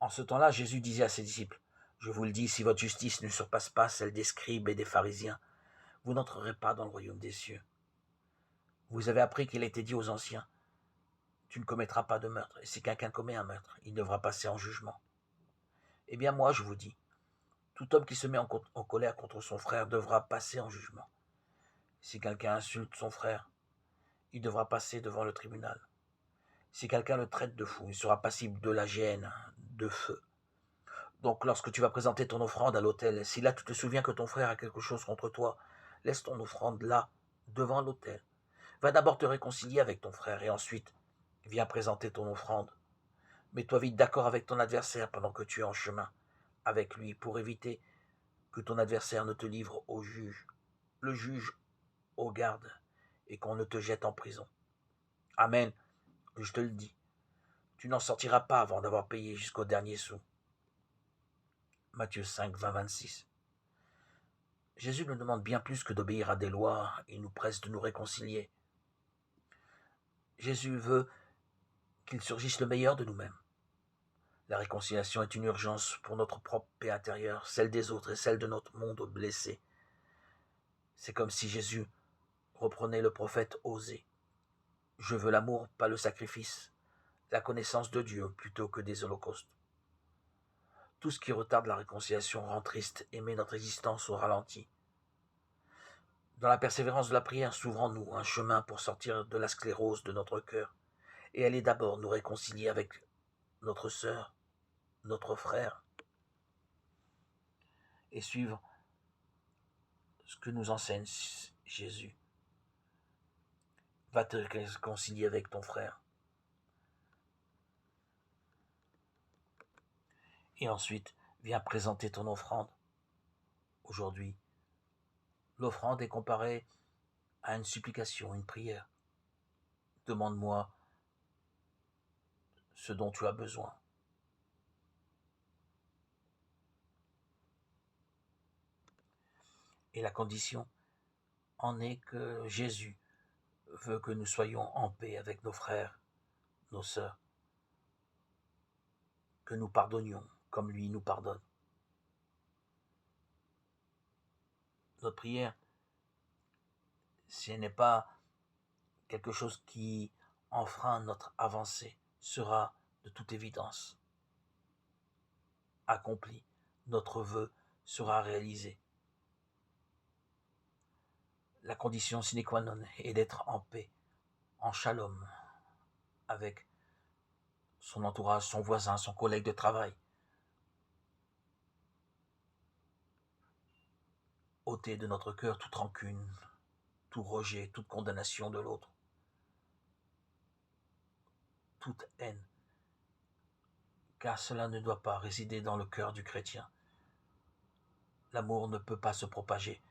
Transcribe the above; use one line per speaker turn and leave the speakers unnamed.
En ce temps-là, Jésus disait à ses disciples, « Je vous le dis, si votre justice ne surpasse pas celle des scribes et des pharisiens, vous n'entrerez pas dans le royaume des cieux. Vous avez appris qu'il a été dit aux anciens, tu ne commettras pas de meurtre, et si quelqu'un commet un meurtre, il devra passer en jugement. Eh bien moi, je vous dis, tout homme qui se met en colère contre son frère devra passer en jugement. Si quelqu'un insulte son frère, il devra passer devant le tribunal. Si quelqu'un le traite de fou, il sera passible de la gêne, de feu. Donc lorsque tu vas présenter ton offrande à l'autel, si là tu te souviens que ton frère a quelque chose contre toi, laisse ton offrande là, devant l'autel. Va d'abord te réconcilier avec ton frère et ensuite viens présenter ton offrande. Mets-toi vite d'accord avec ton adversaire pendant que tu es en chemin avec lui pour éviter que ton adversaire ne te livre au juge, le juge au garde et qu'on ne te jette en prison. Amen, je te le dis, tu n'en sortiras pas avant d'avoir payé jusqu'au dernier sou. Matthieu 5, 20, 26. Jésus nous demande bien plus que d'obéir à des lois, il nous presse de nous réconcilier. Jésus veut qu'il surgisse le meilleur de nous-mêmes. La réconciliation est une urgence pour notre propre paix intérieure, celle des autres et celle de notre monde blessé. C'est comme si Jésus reprenait le prophète Osée. Je veux l'amour, pas le sacrifice, la connaissance de Dieu plutôt que des holocaustes. Tout ce qui retarde la réconciliation rend triste et met notre existence au ralenti. Dans la persévérance de la prière, s'ouvre en nous un chemin pour sortir de la sclérose de notre cœur et aller d'abord nous réconcilier avec notre sœur, notre frère, et suivre ce que nous enseigne Jésus. Va te réconcilier avec ton frère. Et ensuite, viens présenter ton offrande. Aujourd'hui, l'offrande est comparée à une supplication, une prière. Demande-moi ce dont tu as besoin. Et la condition en est que Jésus veut que nous soyons en paix avec nos frères, nos sœurs, que nous pardonnions comme lui nous pardonne. Notre prière, ce n'est pas quelque chose qui enfreint notre avancée, sera de toute évidence accompli. Notre vœu sera réalisé. La condition sine qua non est d'être en paix, en shalom, avec son entourage, son voisin, son collègue de travail. Ôter de notre cœur toute rancune, tout rejet, toute condamnation de l'autre, toute haine, car cela ne doit pas résider dans le cœur du chrétien. L'amour ne peut pas se propager